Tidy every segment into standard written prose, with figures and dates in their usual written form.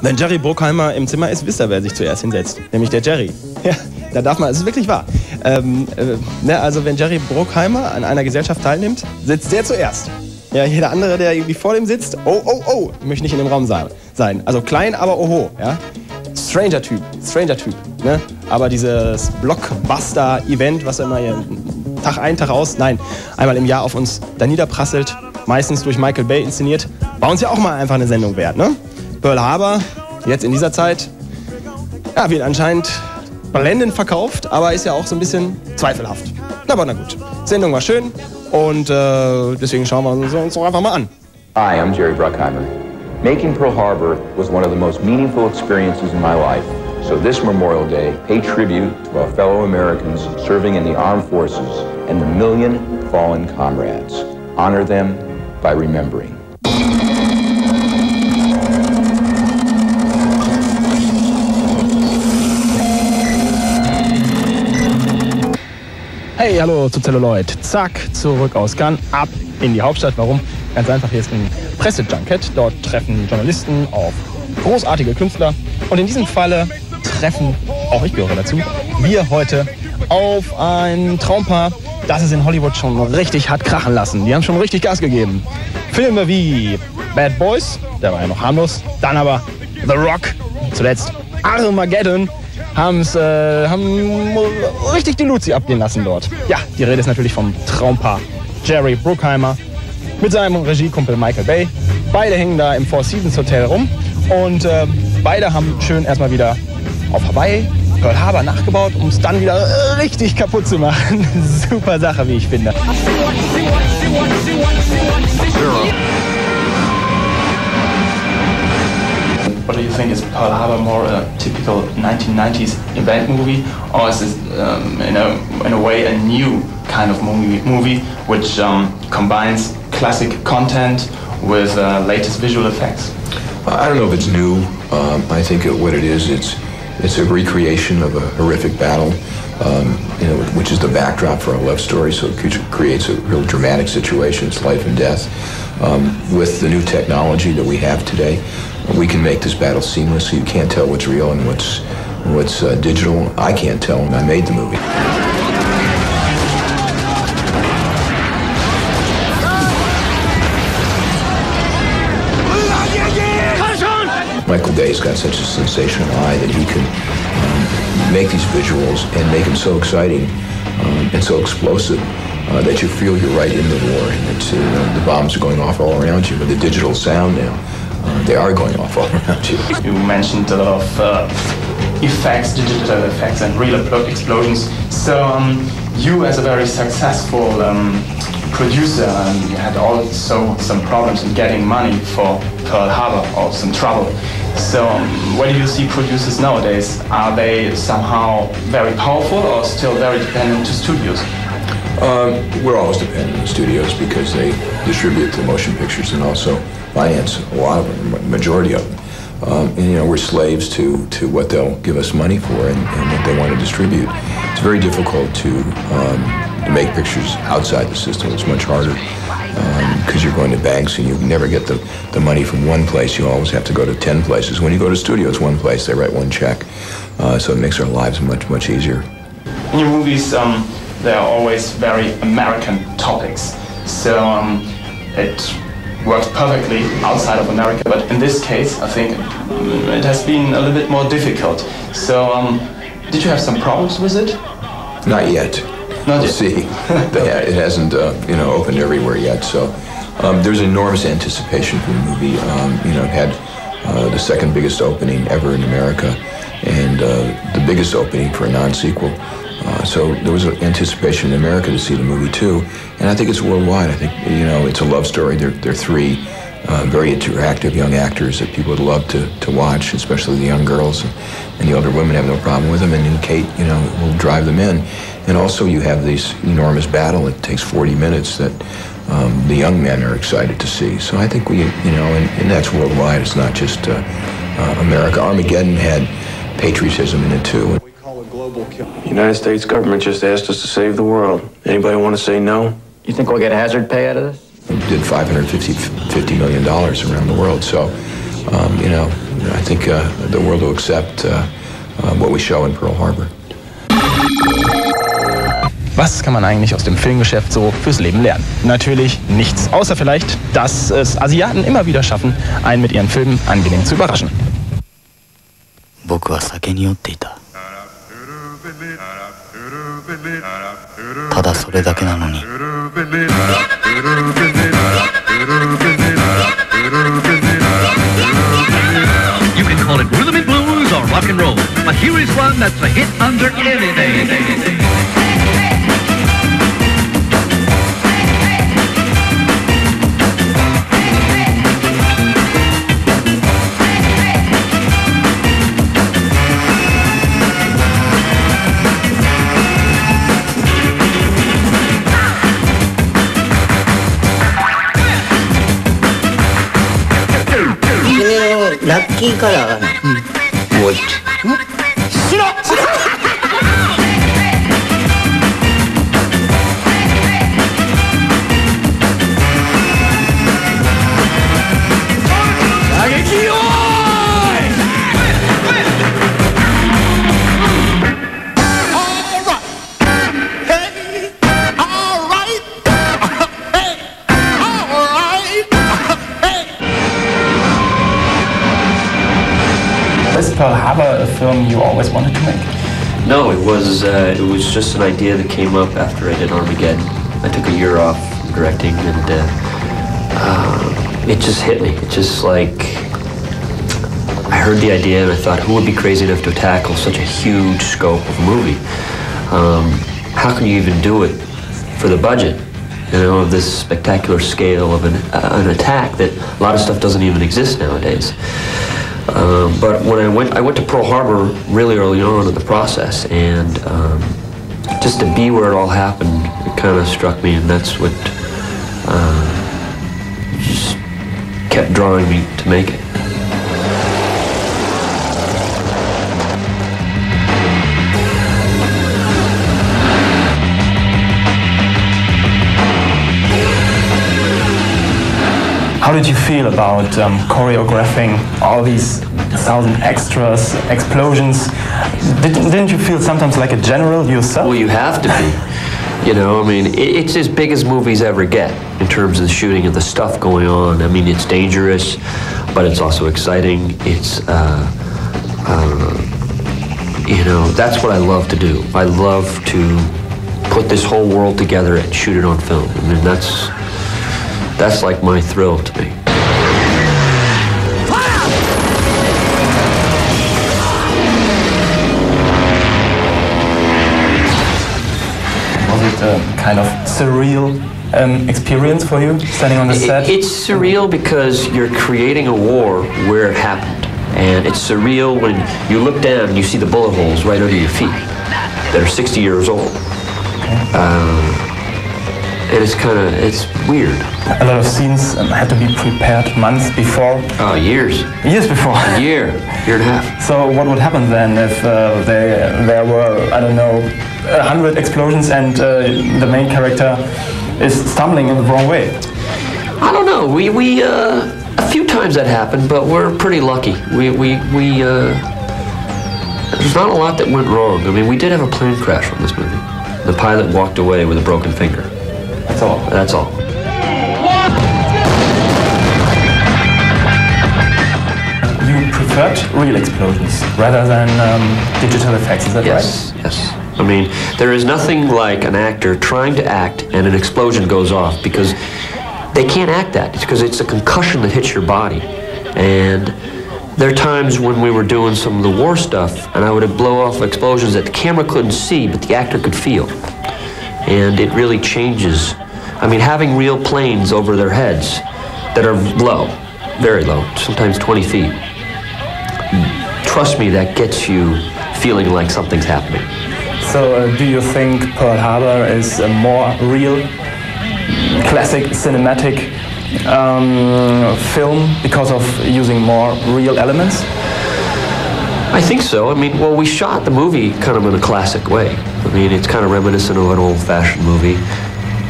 Wenn Jerry Bruckheimer im Zimmer ist, wisst ihr, wer sich zuerst hinsetzt. Nämlich der Jerry. Ja, da darf man, es ist wirklich wahr. Also wenn Jerry Bruckheimer an einer Gesellschaft teilnimmt, sitzt der zuerst. Ja, jeder andere, der irgendwie vor dem sitzt, oh, möchte nicht in dem Raum sein. Also klein, aber oho, ja. Stranger-Typ, ne? Aber dieses Blockbuster-Event, was immer hier Tag ein, Tag aus, nein, einmal im Jahr auf uns da niederprasselt, meistens durch Michael Bay inszeniert, war uns ja auch mal einfach eine Sendung wert, ne? Pearl Harbor, jetzt in dieser Zeit, ja, wird anscheinend blendend verkauft, aber ist ja auch so ein bisschen zweifelhaft. Aber na gut, Sendung war schön und deswegen schauen wir uns doch einfach mal an. Hi, I'm Jerry Bruckheimer. Making Pearl Harbor was one of the most meaningful experiences in my life. So this Memorial Day, pay tribute to our fellow Americans serving in the armed forces and the million fallen comrades. Honor them by remembering. Hey, hallo zu Celluloid. Zack, zurück aus Cannes, ab in die Hauptstadt. Warum? Ganz einfach, hier ist ein Pressejunket. Dort treffen Journalisten auf großartige Künstler. Und in diesem Falle treffen, auch ich gehöre dazu, wir heute auf ein Traumpaar, das es in Hollywood schon richtig hat krachen lassen. Die haben schon richtig Gas gegeben. Filme wie Bad Boys, der war ja noch harmlos. Dann aber The Rock, zuletzt Armageddon. Haben richtig die Luzi abgehen lassen dort. Ja, die Rede ist natürlich vom Traumpaar Jerry Bruckheimer mit seinem Regiekumpel Michael Bay. Beide hängen da im Four Seasons Hotel rum und beide haben schön erstmal wieder auf Hawaii Pearl Harbor nachgebaut, um es dann wieder richtig kaputt zu machen. Super Sache, wie ich finde. What do you think, is Pearl Harbor more a typical 1990s event movie, or is it in a way a new kind of movie which combines classic content with latest visual effects? I don't know if it's new. I think what it is, it's a recreation of a horrific battle, which is the backdrop for a love story. So it creates a real dramatic situation. It's life and death. With the new technology that we have today, we can make this battle seamless, so you can't tell what's real and what's digital. I can't tell when I made the movie. Michael Bay's got such a sensational eye that he can make these visuals and make them so exciting and so explosive that you feel you're right in the war, and that the bombs are going off all around you. With the digital sound now, they are going off all around you. You mentioned a lot of effects, digital effects, and real explosions. So you, as a very successful producer, you had also some problems in getting money for Pearl Harbor, or some trouble. So where do you see producers nowadays? Are they somehow very powerful or still very dependent to studios? We're always dependent on studios because they distribute the motion pictures and also finance a lot of them, majority of them. And we're slaves to what they'll give us money for and what they want to distribute. It's very difficult to make pictures outside the system. It's much harder because you're going to banks and you never get the money from one place. You always have to go to 10 places. When you go to studios, one place, they write one check. So it makes our lives much easier. In your movies, there are always very American topics. So it works perfectly outside of America. But in this case, I think it has been a little bit more difficult. So did you have some problems with it? Not yet. Not we'll yet. See. It hasn't opened everywhere yet. So there's enormous anticipation for the movie. It had the second biggest opening ever in America, and the biggest opening for a non-sequel. So there was anticipation in America to see the movie too, and I think it's worldwide. I think it's a love story. They're three very attractive young actors that people would love to watch, especially the young girls, and the older women have no problem with them. And then Kate, will drive them in. And also you have this enormous battle that takes 40 minutes that the young men are excited to see. So I think and that's worldwide. It's not just America. Armageddon had patriotism in it too. The United States government just asked us to save the world. Anybody want to say no? You think we'll get hazard pay out of this? We did $550 million around the world. So you know, I think the world will accept what we show in Pearl Harbor. Was kann man eigentlich aus dem Filmgeschäft so fürs Leben lernen? Natürlich nichts, außer vielleicht, dass es Asiaten immer wieder schaffen, einen mit ihren Filmen angenehm zu überraschen. 僕は酒に酔っていた。ただそれだけなのに。You can call it rhythm and blues or rock and roll, but here is one that's a hit under any day.ラッキーカラーがね、もう一。Is Pearl Harbor a film you always wanted to make? No, it was just an idea that came up after I did Armageddon. I took a year off directing, and it just hit me. It just like I heard the idea and I thought, who would be crazy enough to tackle such a huge scope of a movie? How can you even do it for the budget? You know, of this spectacular scale of an attack that a lot of stuff doesn't even exist nowadays. But when I went to Pearl Harbor really early on in the process, and just to be where it all happened, it kind of struck me, and that's what just kept drawing me to make it. How did you feel about choreographing all these 1,000 extras, explosions? Didn't you feel sometimes like a general yourself? Well, you have to be. You know, I mean, it's as big as movies ever get in terms of the shooting and the stuff going on. I mean, it's dangerous, but it's also exciting. It's, you know, that's what I love to do. I love to put this whole world together and shoot it on film. I mean, that's like my thrill to me. Was it a kind of surreal experience for you, standing on the set? It's surreal because you're creating a war where it happened. And it's surreal when you look down and you see the bullet holes right under your feet that are 60 years old. And it's weird. A lot of scenes had to be prepared months before. Oh, years. Years before. A year and a half. So what would happen then if there were, I don't know, 100 explosions and the main character is stumbling in the wrong way? I don't know. We a few times that happened, but we're pretty lucky. There's not a lot that went wrong. I mean, we did have a plane crash on this movie. The pilot walked away with a broken finger. That's all. That's all. You preferred real explosions rather than digital effects, is that right? Yes. I mean, there is nothing like an actor trying to act and an explosion goes off, because they can't act that. It's because it's a concussion that hits your body. And there are times when we were doing some of the war stuff and I would blow off explosions that the camera couldn't see, but the actor could feel. And it really changes. I mean, having real planes over their heads that are low, very low, sometimes 20 feet, trust me, that gets you feeling like something's happening. So do you think Pearl Harbor is a more real, classic cinematic film because of using more real elements? I think so. I mean, well, we shot the movie kind of in a classic way. I mean, it's kind of reminiscent of an old-fashioned movie.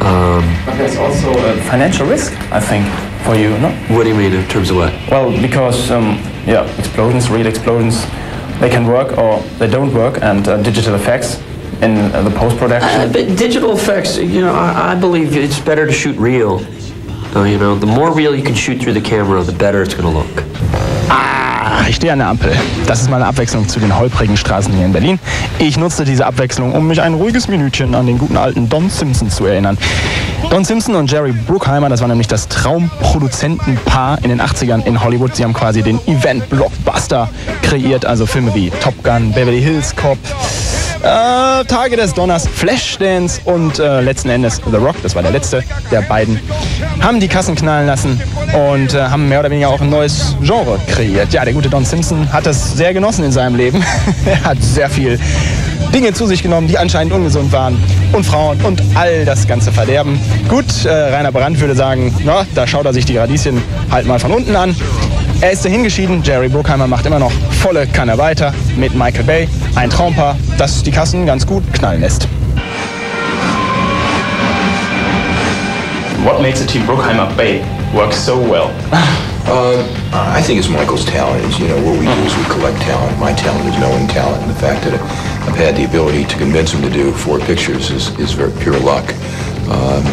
But there's also a financial risk, I think, for you, no? What do you mean in terms of what? Well, because yeah, explosions, real explosions, they can work or they don't work, and digital effects in the post-production. But digital effects, you know, I believe it's better to shoot real. You know, the more real you can shoot through the camera, the better it's going to look. Ich stehe an der Ampel. Das ist meine Abwechslung zu den holprigen Straßen hier in Berlin. Ich nutze diese Abwechslung, um mich ein ruhiges Minütchen an den guten alten Don Simpson zu erinnern. Don Simpson und Jerry Bruckheimer, das war nämlich das Traumproduzentenpaar in den 80ern in Hollywood. Sie haben quasi den Event-Blockbuster kreiert, also Filme wie Top Gun, Beverly Hills Cop, Tage des Donners, Flashdance und letzten Endes The Rock, das war der letzte der beiden, haben die Kassen knallen lassen und haben mehr oder weniger auch ein neues Genre kreiert. Ja, der gute Don Simpson hat das sehr genossen in seinem Leben. Er hat sehr viel Dinge zu sich genommen, die anscheinend ungesund waren, und Frauen und all das ganze Verderben. Gut, Rainer Brandt würde sagen, na, da schaut er sich die Radieschen halt mal von unten an. Er ist dahin geschieden, Jerry Bruckheimer macht immer noch volle Kanne weiter mit Michael Bay, ein Traumpaar, das die Kassen ganz gut knallen lässt. What makes the team Bruckheimer Bay work so well? I think it's Michael's talent. Is, you know, what we do is we collect talent. My talent is knowing talent, and the fact that I've had the ability to convince him to do 4 pictures is very pure luck.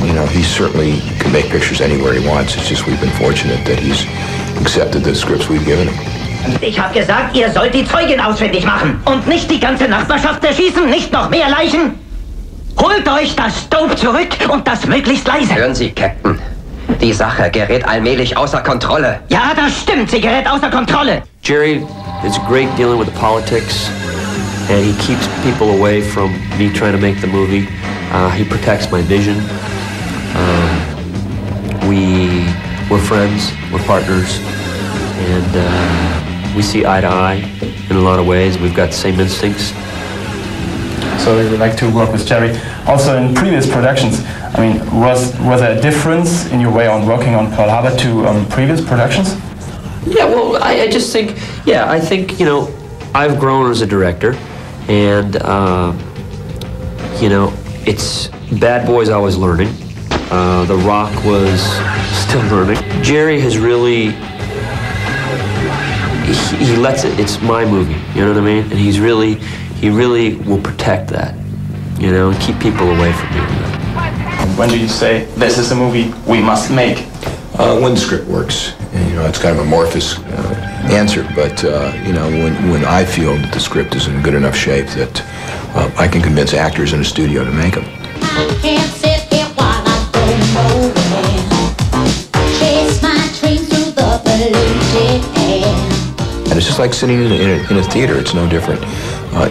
You know, he certainly can make pictures anywhere he wants. It's just we've been fortunate that he's accepted the scripts we've given him. Ich habe gesagt, ihr sollt die Zeugin ausfindig machen und nicht die ganze Nachbarschaft erschießen, nicht noch mehr Leichen. Holt euch das Dope zurück und das möglichst leise. Hören Sie, Captain. Die Sache gerät allmählich außer Kontrolle. Ja, das stimmt, sie gerät außer Kontrolle. Jerry is great dealing with the politics, and he keeps people away from me trying to make the movie. He protects my vision. We're friends, we're partners, and we see eye to eye in a lot of ways. We've got the same instincts. So you like to work with Jerry. Also in previous productions, I mean, was there a difference in your way on working on Pearl Harbor to previous productions? Yeah, well, I just think, yeah, I think, you know, I've grown as a director, and, you know, it's Bad Boy's always learning. The Rock was still learning. Jerry has really, he lets it, it's my movie, you know what I mean? And he really will protect that, you know, and keep people away from me. When do you say, this is a movie we must make? When the script works. And, you know, it's kind of an amorphous answer, but, you know, when I feel that the script is in good enough shape that I can convince actors in a studio to make them. I can't sit here while I go moving. Chase my dreams through the polluted air. And it's just like sitting in a theater. It's no different.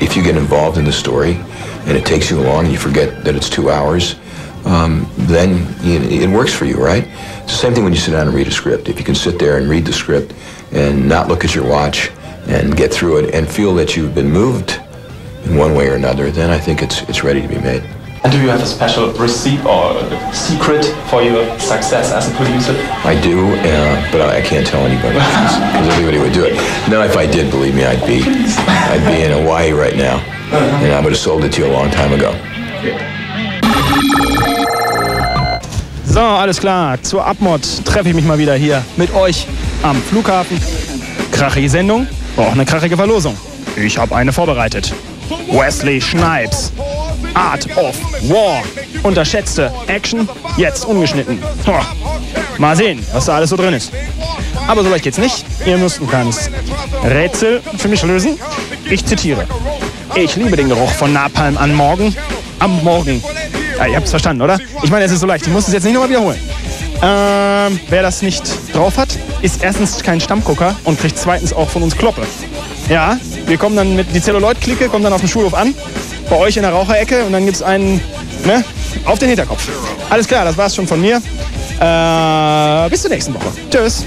If you get involved in the story and it takes you long and you forget that it's 2 hours, then it works for you, right? It's the same thing when you sit down and read a script. If you can sit there and read the script and not look at your watch and get through it and feel that you've been moved in one way or another, then I think it's ready to be made. And do you have a special recipe or secret for your success as a producer? I do, but I can't tell anybody because everybody would do it. Now, if I did, believe me, I'd be in Hawaii right now, and I would have sold it to you a long time ago. So, alles klar. Zur Abmod treffe ich mich mal wieder hier mit euch am Flughafen. Krachige Sendung, auch eine krachige Verlosung. Ich habe eine vorbereitet. Wesley Snipes. Art of War. Unterschätzte Action, jetzt ungeschnitten. Mal sehen, was da alles so drin ist. Aber so leicht geht's nicht. Ihr müsst ein kleines Rätsel für mich lösen. Ich zitiere. Ich liebe den Geruch von Napalm am Morgen. Ja, ihr habt's verstanden, oder? Ich meine, es ist so leicht. Ich muss es jetzt nicht nochmal wiederholen. Wer das nicht drauf hat, ist erstens kein Stammgucker und kriegt zweitens auch von uns Kloppe. Ja, wir kommen dann mit, die Zelluloid-Clique kommt dann auf dem Schulhof an, bei euch in der Raucherecke, und dann gibt's einen, ne, auf den Hinterkopf. Alles klar, das war's schon von mir. Bis zur nächsten Woche. Tschüss.